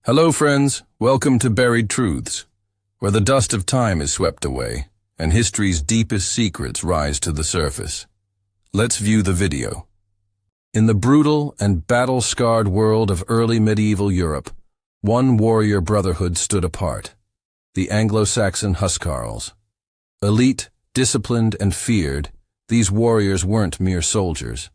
Hello friends, welcome to Buried Truths, where the dust of time is swept away and history's deepest secrets rise to the surface. Let's view the video. In the brutal and battle-scarred world of early medieval Europe, one warrior brotherhood stood apart: the Anglo-Saxon Huscarls. Elite, disciplined, and feared, these warriors weren't mere soldiers.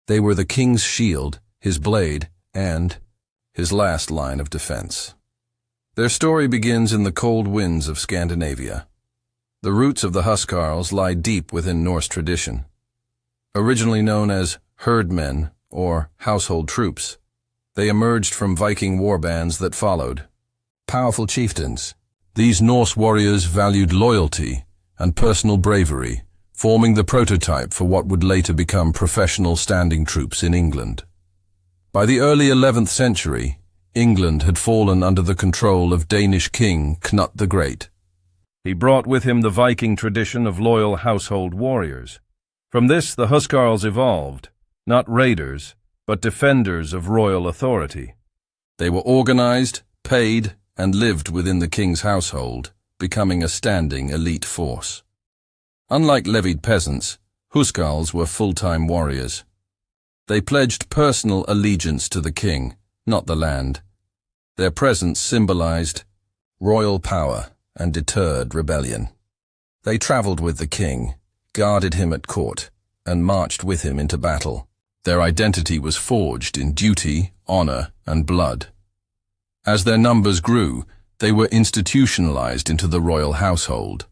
They were the king's shield, his blade, and his last line of defense. Their story begins in the cold winds of Scandinavia. The roots of the Huscarls lie deep within Norse tradition. Originally known as herdmen or household troops, they emerged from Viking warbands that followed. Powerful chieftains, these Norse warriors valued loyalty and personal bravery, forming the prototype for what would later become professional standing troops in England. By the early 11th century, England had fallen under the control of Danish king Knut the Great. He brought with him the Viking tradition of loyal household warriors. From this, the Huscarls evolved, not raiders, but defenders of royal authority. They were organized, paid, and lived within the king's household, becoming a standing elite force. Unlike levied peasants, Huscarls were full-time warriors. They pledged personal allegiance to the king, not the land. Their presence symbolized royal power and deterred rebellion. They traveled with the king, guarded him at court, and marched with him into battle. Their identity was forged in duty, honor, and blood. As their numbers grew, they were institutionalized into the royal household.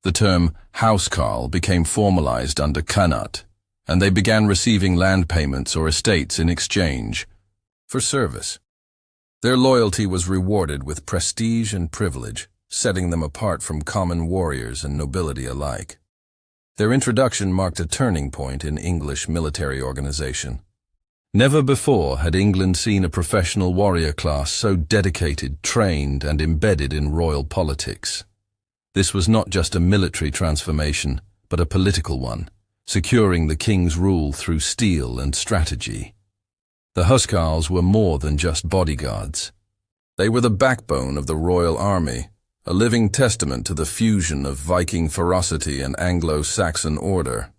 The term housecarl became formalized under Knut, and they began receiving land payments or estates in exchange for service. Their loyalty was rewarded with prestige and privilege, setting them apart from common warriors and nobility alike. Their introduction marked a turning point in English military organization. Never before had England seen a professional warrior class so dedicated, trained, and embedded in royal politics. This was not just a military transformation, but a political one, securing the king's rule through steel and strategy. The Huscarls were more than just bodyguards. They were the backbone of the royal army, a living testament to the fusion of Viking ferocity and Anglo-Saxon order.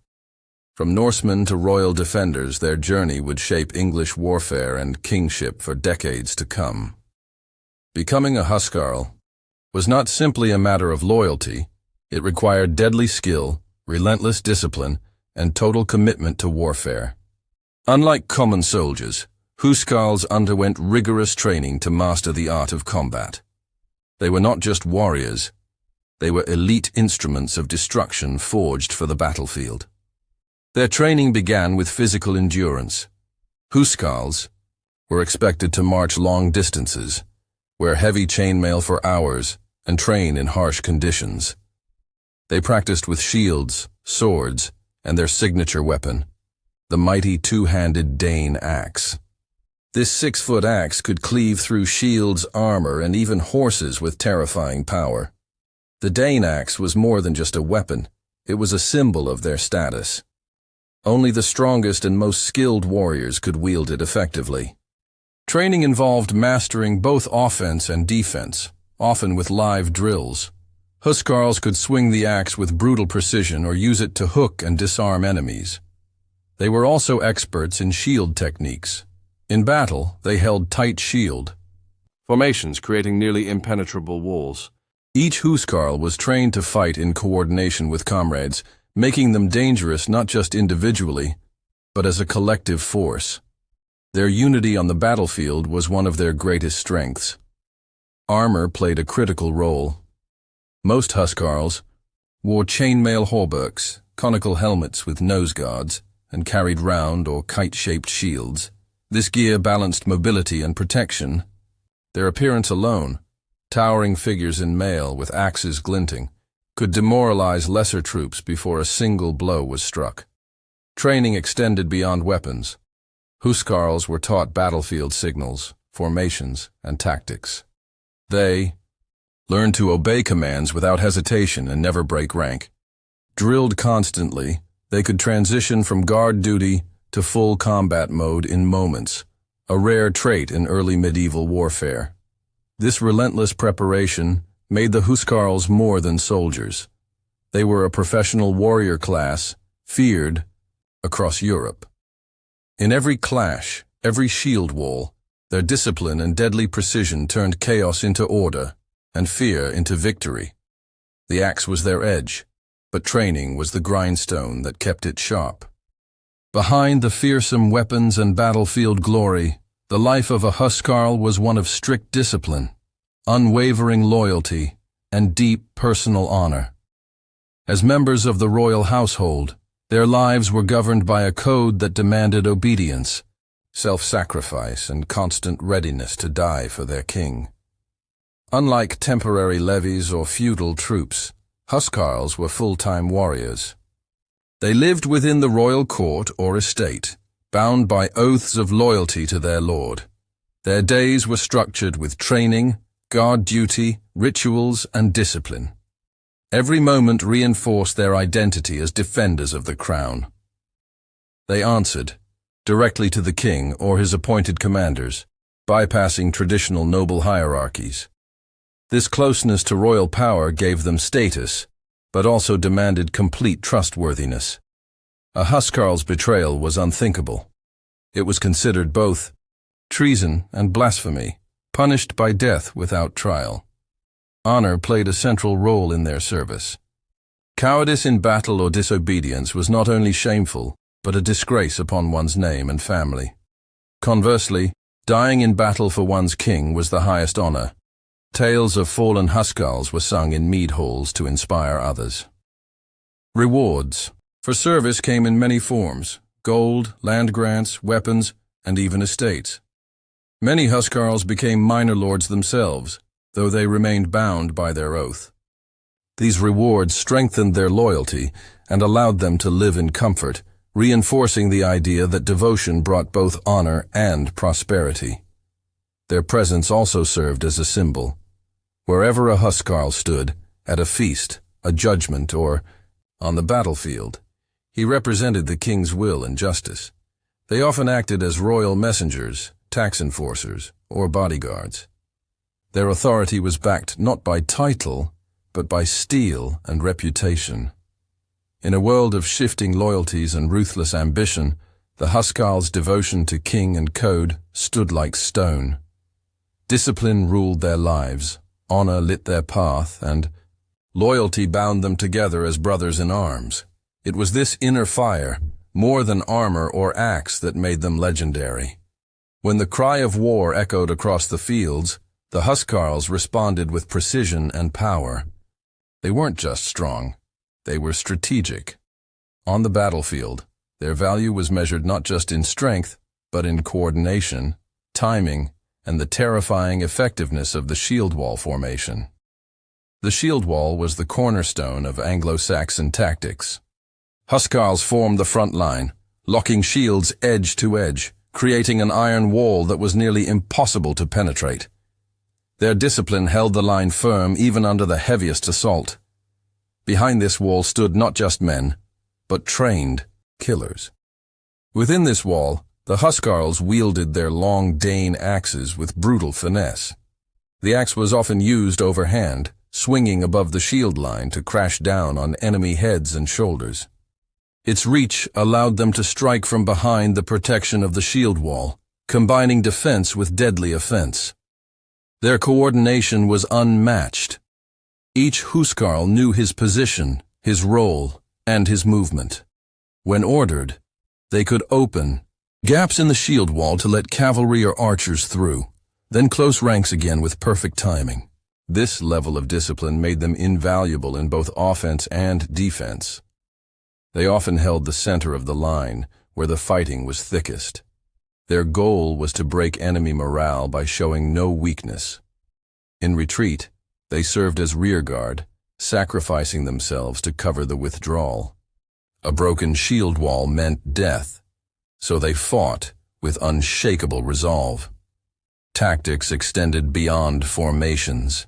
From Norsemen to royal defenders, their journey would shape English warfare and kingship for decades to come. Becoming a Huscarl was not simply a matter of loyalty. It required deadly skill, relentless discipline, and total commitment to warfare. Unlike common soldiers, Huscarls underwent rigorous training to master the art of combat. They were not just warriors, they were elite instruments of destruction forged for the battlefield. Their training began with physical endurance. Huscarls were expected to march long distances, wear heavy chainmail for hours, and train in harsh conditions. They practiced with shields, swords, and their signature weapon, the mighty two-handed Dane axe. This 6-foot axe could cleave through shields, armor, and even horses with terrifying power. The Dane axe was more than just a weapon, it was a symbol of their status. Only the strongest and most skilled warriors could wield it effectively. Training involved mastering both offense and defense, often with live drills. Huscarls could swing the axe with brutal precision or use it to hook and disarm enemies. They were also experts in shield techniques. In battle, they held tight shield formations, creating nearly impenetrable walls. Each Huscarl was trained to fight in coordination with comrades, making them dangerous not just individually, but as a collective force. Their unity on the battlefield was one of their greatest strengths. Armor played a critical role. Most Huscarls wore chainmail hauberks, conical helmets with nose guards, and carried round or kite-shaped shields. This gear balanced mobility and protection. Their appearance alone, towering figures in mail with axes glinting, could demoralize lesser troops before a single blow was struck. Training extended beyond weapons. Huscarls were taught battlefield signals, formations, and tactics. They learned to obey commands without hesitation and never break rank. Drilled constantly, they could transition from guard duty to full combat mode in moments, a rare trait in early medieval warfare. This relentless preparation made the Huscarls more than soldiers. They were a professional warrior class, feared across Europe. In every clash, every shield wall, their discipline and deadly precision turned chaos into order and fear into victory. The axe was their edge, but training was the grindstone that kept it sharp. Behind the fearsome weapons and battlefield glory, the life of a Huscarl was one of strict discipline, unwavering loyalty, and deep personal honor. As members of the royal household, their lives were governed by a code that demanded obedience, self-sacrifice, and constant readiness to die for their king. Unlike temporary levies or feudal troops, Huscarls were full-time warriors. They lived within the royal court or estate, bound by oaths of loyalty to their lord. Their days were structured with training, guard duty, rituals, and discipline. Every moment reinforced their identity as defenders of the crown. They answered directly to the king or his appointed commanders, bypassing traditional noble hierarchies. This closeness to royal power gave them status, but also demanded complete trustworthiness. A Huscarl's betrayal was unthinkable. It was considered both treason and blasphemy, punished by death without trial. Honor played a central role in their service. Cowardice in battle or disobedience was not only shameful, but a disgrace upon one's name and family. Conversely, dying in battle for one's king was the highest honor. Tales of fallen Huscarls were sung in mead halls to inspire others. Rewards for service came in many forms: gold, land grants, weapons, and even estates. Many Huscarls became minor lords themselves, though they remained bound by their oath. These rewards strengthened their loyalty and allowed them to live in comfort, reinforcing the idea that devotion brought both honor and prosperity. Their presence also served as a symbol. Wherever a Huscarl stood, at a feast, a judgment, or on the battlefield, he represented the king's will and justice. They often acted as royal messengers, tax enforcers, or bodyguards. Their authority was backed not by title, but by steel and reputation. In a world of shifting loyalties and ruthless ambition, the Huscarls' devotion to king and code stood like stone. Discipline ruled their lives, honor lit their path, and loyalty bound them together as brothers in arms. It was this inner fire, more than armor or axe, that made them legendary. When the cry of war echoed across the fields, the Huscarls responded with precision and power. They weren't just strong, they were strategic. On the battlefield, their value was measured not just in strength, but in coordination, timing, and the terrifying effectiveness of the Shieldwall formation. The Shieldwall was the cornerstone of Anglo-Saxon tactics. Huscarls formed the front line, locking shields edge to edge, creating an iron wall that was nearly impossible to penetrate. Their discipline held the line firm even under the heaviest assault. Behind this wall stood not just men, but trained killers. Within this wall, the Huscarls wielded their long Dane axes with brutal finesse. The axe was often used overhand, swinging above the shield line to crash down on enemy heads and shoulders. Its reach allowed them to strike from behind the protection of the shield wall, combining defense with deadly offense. Their coordination was unmatched. Each Huscarl knew his position, his role, and his movement. When ordered, they could open gaps in the shield wall to let cavalry or archers through, then close ranks again with perfect timing. This level of discipline made them invaluable in both offense and defense. They often held the center of the line, where the fighting was thickest. Their goal was to break enemy morale by showing no weakness. In retreat, they served as rearguard, sacrificing themselves to cover the withdrawal. A broken shield wall meant death, so they fought with unshakable resolve. Tactics extended beyond formations.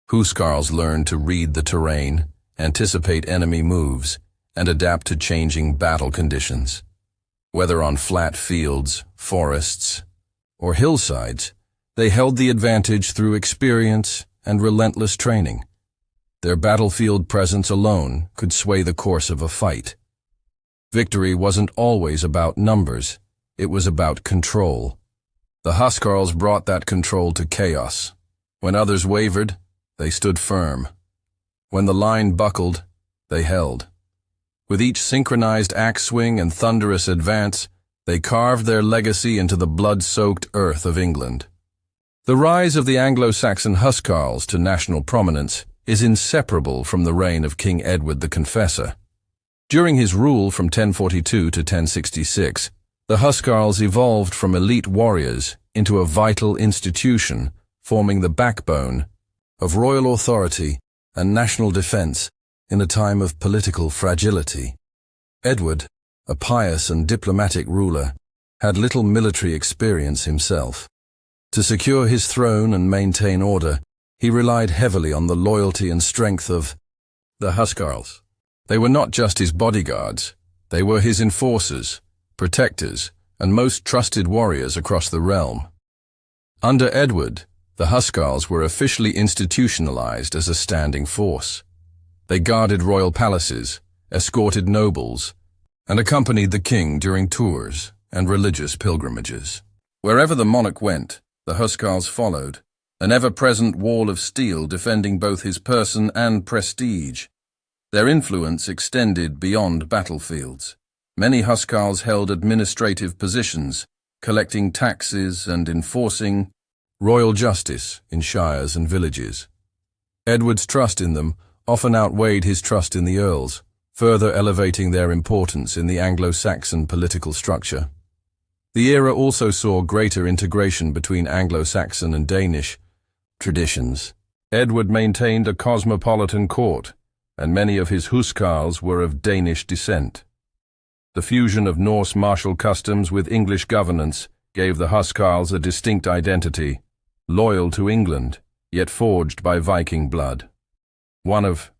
Huscarls learned to read the terrain, anticipate enemy moves, and adapt to changing battle conditions. Whether on flat fields, forests, or hillsides, they held the advantage through experience and relentless training. Their battlefield presence alone could sway the course of a fight. Victory wasn't always about numbers, it was about control. The Huscarls brought that control to chaos. When others wavered, they stood firm. When the line buckled, they held. With each synchronized axe swing and thunderous advance, they carved their legacy into the blood-soaked earth of England. The rise of the Anglo-Saxon Huscarls to national prominence is inseparable from the reign of King Edward the Confessor. During his rule from 1042 to 1066, the Huscarls evolved from elite warriors into a vital institution, forming the backbone of royal authority and national defense in a time of political fragility. Edward, a pious and diplomatic ruler, had little military experience himself. To secure his throne and maintain order, he relied heavily on the loyalty and strength of the Huscarls. They were not just his bodyguards, they were his enforcers, protectors, and most trusted warriors across the realm. Under Edward, the Huscarls were officially institutionalized as a standing force. They guarded royal palaces, escorted nobles, and accompanied the king during tours and religious pilgrimages. Wherever the monarch went, the Huscarls followed, an ever-present wall of steel defending both his person and prestige. Their influence extended beyond battlefields. Many Huscarls held administrative positions, collecting taxes and enforcing royal justice in shires and villages. Edward's trust in them often outweighed his trust in the earls, further elevating their importance in the Anglo-Saxon political structure. The era also saw greater integration between Anglo-Saxon and Danish traditions. Edward maintained a cosmopolitan court, and many of his Huscarls were of Danish descent. The fusion of Norse martial customs with English governance gave the Huscarls a distinct identity, loyal to England, yet forged by Viking blood. One of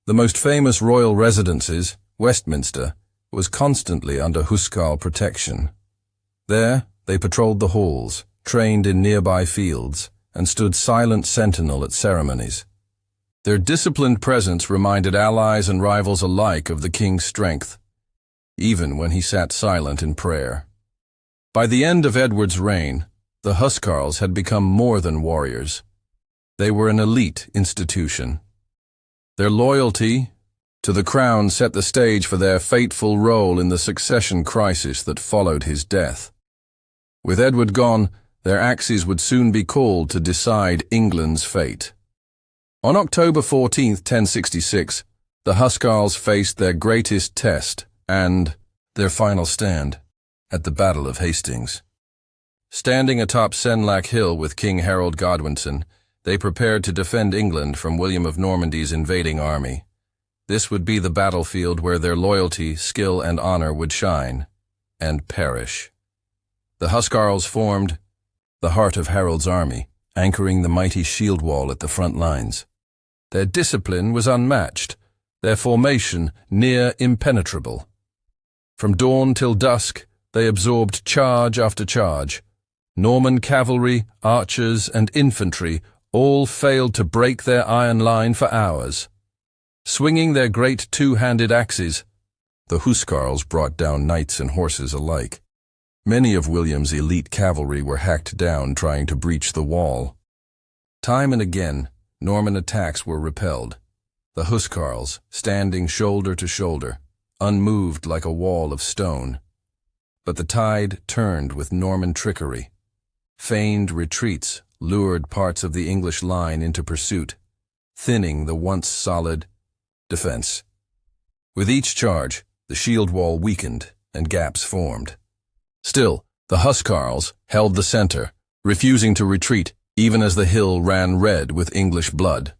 the most famous royal residences, Westminster, was constantly under Huscarl protection. There, they patrolled the halls, trained in nearby fields, and stood silent sentinel at ceremonies. Their disciplined presence reminded allies and rivals alike of the king's strength, even when he sat silent in prayer. By the end of Edward's reign, the Huscarls had become more than warriors. They were an elite institution. Their loyalty to the crown set the stage for their fateful role in the succession crisis that followed his death. With Edward gone, their axes would soon be called to decide England's fate. On October 14, 1066, the Huscarls faced their greatest test and their final stand at the Battle of Hastings. Standing atop Senlac Hill with King Harold Godwinson, they prepared to defend England from William of Normandy's invading army. This would be the battlefield where their loyalty, skill, and honor would shine and perish. The Huscarls formed the heart of Harold's army, anchoring the mighty Shieldwall at the front lines. Their discipline was unmatched, their formation near impenetrable. From dawn till dusk, they absorbed charge after charge. Norman cavalry, archers, and infantry all failed to break their iron line for hours. Swinging their great two-handed axes, the Huscarls brought down knights and horses alike. Many of William's elite cavalry were hacked down trying to breach the wall. Time and again, Norman attacks were repelled, the Huscarls standing shoulder to shoulder, unmoved like a wall of stone. But the tide turned with Norman trickery. Feigned retreats lured parts of the English line into pursuit, thinning the once solid defense. With each charge, the shield wall weakened and gaps formed. Still, the Huscarls held the center, refusing to retreat even as the hill ran red with English blood.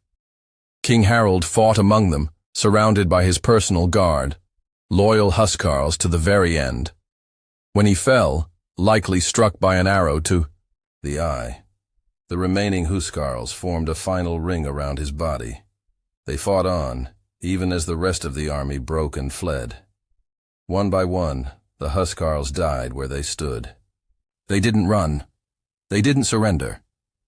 King Harold fought among them, surrounded by his personal guard, loyal Huscarls to the very end. When he fell, likely struck by an arrow to the eye, the remaining Huscarls formed a final ring around his body. They fought on, even as the rest of the army broke and fled. One by one, the Huscarls died where they stood. They didn't run. They didn't surrender.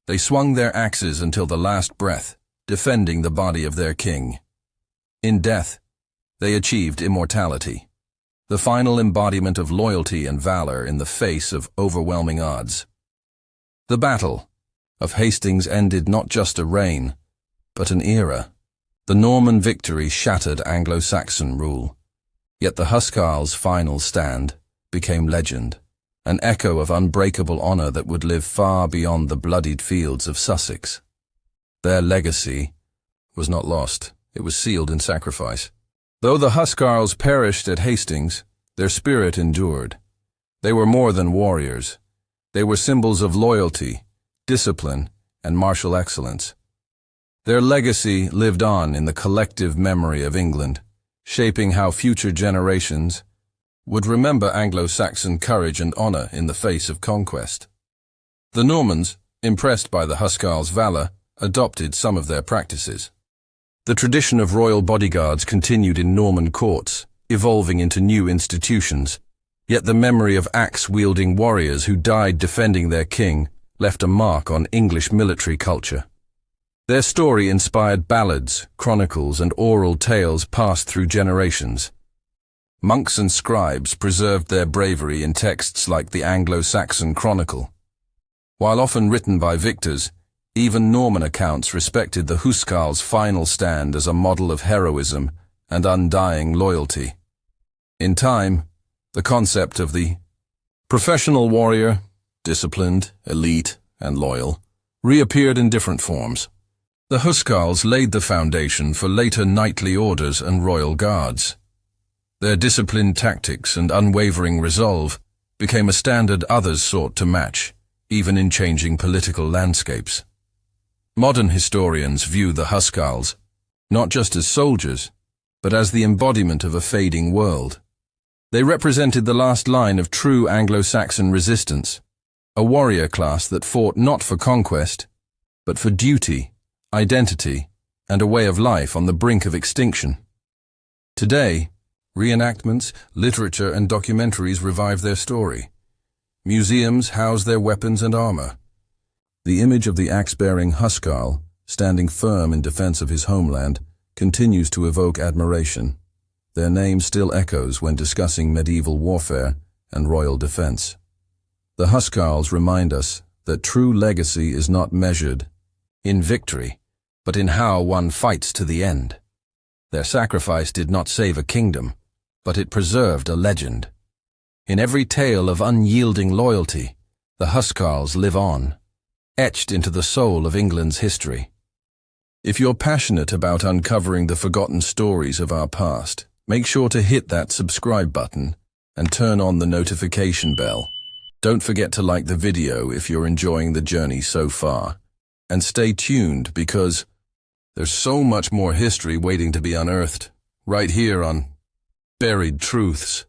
They swung their axes until the last breath, defending the body of their king. In death, they achieved immortality, the final embodiment of loyalty and valor in the face of overwhelming odds. The Battle of Hastings ended not just a reign, but an era. The Norman victory shattered Anglo-Saxon rule, yet the Huscarls' final stand became legend, an echo of unbreakable honor that would live far beyond the bloodied fields of Sussex. Their legacy was not lost, it was sealed in sacrifice. Though the Huscarls perished at Hastings, their spirit endured. They were more than warriors. They were symbols of loyalty, discipline, and martial excellence. Their legacy lived on in the collective memory of England, shaping how future generations would remember Anglo-Saxon courage and honor in the face of conquest. The Normans, impressed by the Huscarls' valor, adopted some of their practices. The tradition of royal bodyguards continued in Norman courts, evolving into new institutions, yet the memory of axe-wielding warriors who died defending their king left a mark on English military culture. Their story inspired ballads, chronicles, and oral tales passed through generations. Monks and scribes preserved their bravery in texts like the Anglo-Saxon Chronicle. While often written by victors, even Norman accounts respected the Huscarls' final stand as a model of heroism and undying loyalty. In time, the concept of the professional warrior, disciplined, elite, and loyal, reappeared in different forms. The Huscarls laid the foundation for later knightly orders and royal guards. Their disciplined tactics and unwavering resolve became a standard others sought to match, even in changing political landscapes. Modern historians view the Huscarls not just as soldiers, but as the embodiment of a fading world. They represented the last line of true Anglo-Saxon resistance, a warrior class that fought not for conquest, but for duty, identity, and a way of life on the brink of extinction. Today, reenactments, literature, and documentaries revive their story. Museums house their weapons and armor. The image of the axe-bearing Huscarl, standing firm in defense of his homeland, continues to evoke admiration. Their name still echoes when discussing medieval warfare and royal defense. The Huscarls remind us that true legacy is not measured in victory, but in how one fights to the end. Their sacrifice did not save a kingdom, but it preserved a legend. In every tale of unyielding loyalty, the Huscarls live on, etched into the soul of England's history. If you're passionate about uncovering the forgotten stories of our past, make sure to hit that subscribe button and turn on the notification bell. Don't forget to like the video if you're enjoying the journey so far. And stay tuned because there's so much more history waiting to be unearthed, right here on Buried Truths.